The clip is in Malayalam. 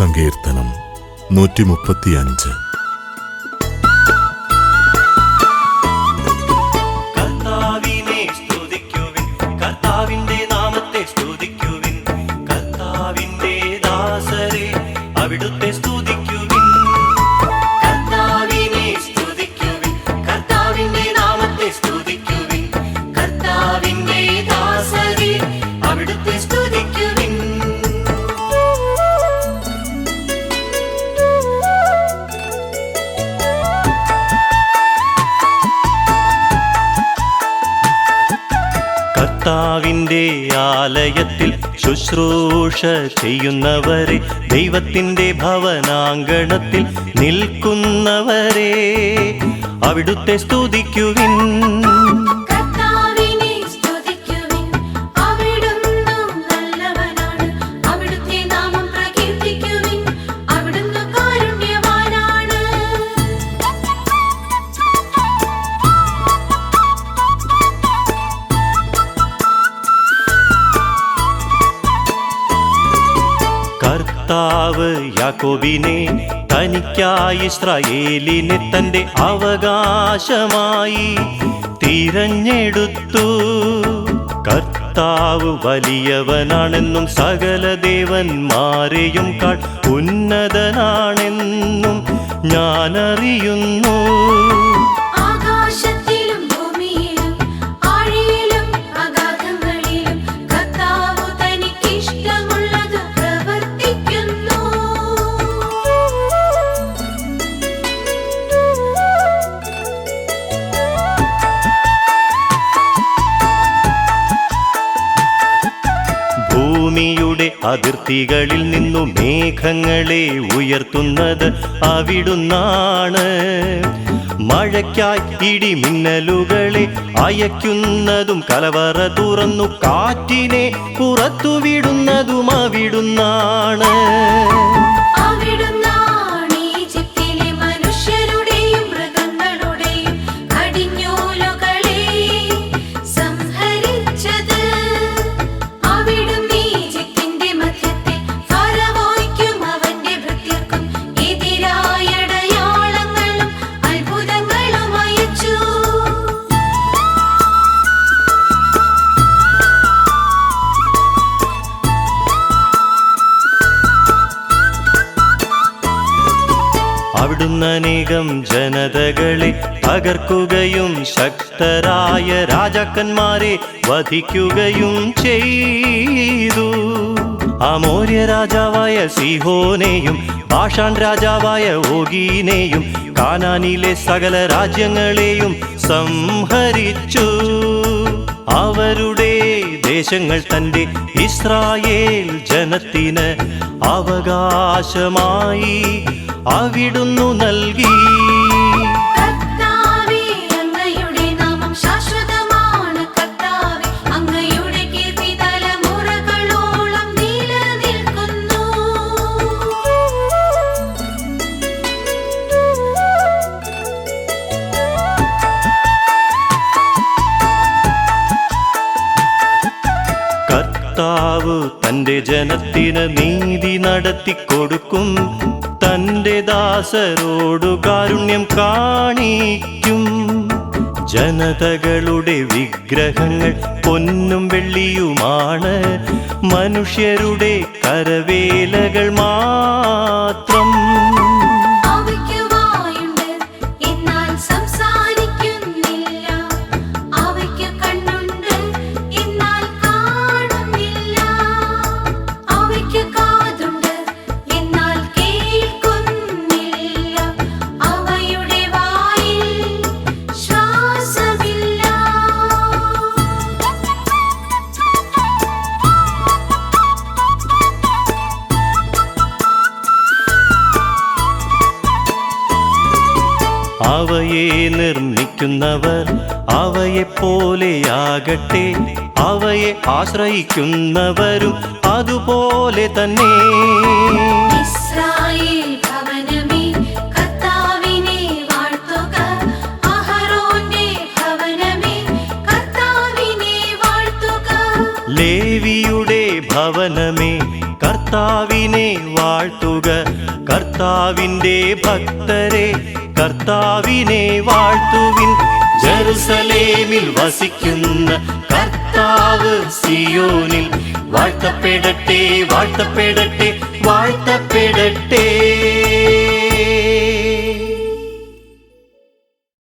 സങ്കീർത്തനം 135. കർത്താവിനെ സ്തുതിക്കുവിൻ, കർത്താവിന്റെ നാമത്തെ സ്തുതിക്കുവിൻ. കർത്താവിന്റെ ദാസരെ അവിടുത്തെ സ്തുതിക്കുവിൻ. കർത്താവിനെ സ്തുതിക്കുവിൻ, കർത്താവിന്റെ നാമത്തെ സ്തുതിക്കുവിൻ. കർത്താവിന്റെ ദാസരെ അവിടുത്തെ സ്തുതിക്കുവിൻ. കർത്താവിന്റെ ആലയത്തിൽ ശുശ്രൂഷ ചെയ്യുന്നവരെ, ദൈവത്തിന്റെ ഭവനാങ്കണത്തിൽ നിൽക്കുന്നവരെ അവിടുത്തെ സ്തുതിക്കുവിൻ. കർത്താവിനെ സ്തുതിക്കുവിൻ, അവിടുന്ന് നല്ലവനാണ്. അവിടുത്തെ നാമം പ്രകീർത്തിക്കുവിൻ, അവിടുന്ന് കാരുണ്യവാനാണ്. കർത്താവ് യാക്കോബിനെ തനിക്കായി ഇസ്രായേലിനെ തന്റെ അവകാശമായി തിരഞ്ഞെടുത്തു. കർത്താവ് വലിയവനാണെന്നും സകല ദേവന്മാരെയും കാൾ ഉന്നതനാണെന്നും ഞാനറിയുന്നു. ആകാശത്തിലും ഭൂമിയിലും ആഴിയിലും അഗാധങ്ങളിലും കർത്താവ് തനിക്കിഷ്ടമുള്ളത് പ്രവർത്തിക്കുന്നു. ഭൂമിയുടെ അതിർത്തികളിൽ നിന്നു മേഘങ്ങളെ ഉയർത്തുന്നത് അവിടുന്നാണ്. മഴയ്ക്കായി ഇടിമിന്നലുകളെ അയക്കുന്നതും കലവറ തുറന്നു കാറ്റിനെ പുറത്തുവിടുന്നതും അവിടുന്നാണ്. അവിടുന്നാണ് ഈജിപ്തിലെ മനുഷ്യരുടെയും മൃഗങ്ങളുടെയും കടിഞ്ഞൂലുകളെ സംഹരിച്ചത്. അവിടുന്ന് ഈജിപ്തിന്റെ മധ്യത്തെ ഫറവോയ്ക്കും അവന്റെ ഭൃത്യർക്കും എതിരായ അടയാളങ്ങളും അത്ഭുതങ്ങളും അയച്ചു. അവിടുന്ന് അനേകം ജനതകളെ തകർക്കുകയും ശക്തരായ രാജാക്കന്മാരെ വധിക്കുകയും ചെയ്തു. അമോര്യ രാജാവായ സീഹോനെയും ബാഷാൻ രാജാവായ ഓഗീനെയും കാനാനിലെ സകല രാജ്യങ്ങളെയും സംഹരിച്ചു. അവരുടെ ദേശങ്ങൾ തന്റെ ഇസ്രായേൽ ജനത്തിന് അവകാശമായി അവിടുന്നു നൽകി. കർത്താവേ, അങ്ങയുടെ നാമം ശാശ്വതമാണ്. കർത്താവേ, അങ്ങയുടെ കീർത്തി തലമുറകളോളം നിലനിൽക്കുന്നു. കർത്താവ് തന്റെ ജനത്തിന് നീതി നടത്തിക്കൊടുക്കും. തന്റെ ദാസരോടു കാരുണ്യം കാണിക്കും. ജനതകളുടെ വിഗ്രഹങ്ങൾ പൊന്നും വെള്ളിയുമാണ്, മനുഷ്യരുടെ കരവേലകൾ മാത്രം. അവയ്ക്ക് വായുണ്ട്, എന്നാൽ സംസാരിക്കുന്നില്ല. അവയ്ക്ക് കണ്ണുണ്ട്, എന്നാൽ കാണുന്നില്ല. അവയ്ക്ക് കാതുണ്ട്, എന്നാൽ കേൾക്കുന്നില്ല. അവയുടെ വായിൽ ശ്വാസമില്ല. അവയെ നിർമ്മിക്കുന്നവർ അവയെപ്പോലെയാകട്ടെ, അവയെ ആശ്രയിക്കുന്നവരും അതുപോലെ തന്നെ. ഇസ്രായേൽ ഭവനമേ, കർത്താവിനെ വാഴ്ത്തുക. അഹരോന്റെ ഭവനമേ, കർത്താവിനെ വാഴ്ത്തുക. ലേവിയുടെ ഭവനമേ കർത്താവിനെ വാഴ്ത്തുക. കർത്താവിൻ്റെ ഭക്തരെ കർത്താവിനെ വാഴ്ത്തുവിൻ. ജെറുസലേമിൽ വസിക്കുന്ന കർത്താവ് സിയോനിൽ വാഴ്ത്തപ്പെടട്ടെ, വാഴ്ത്തപ്പെടട്ടെ.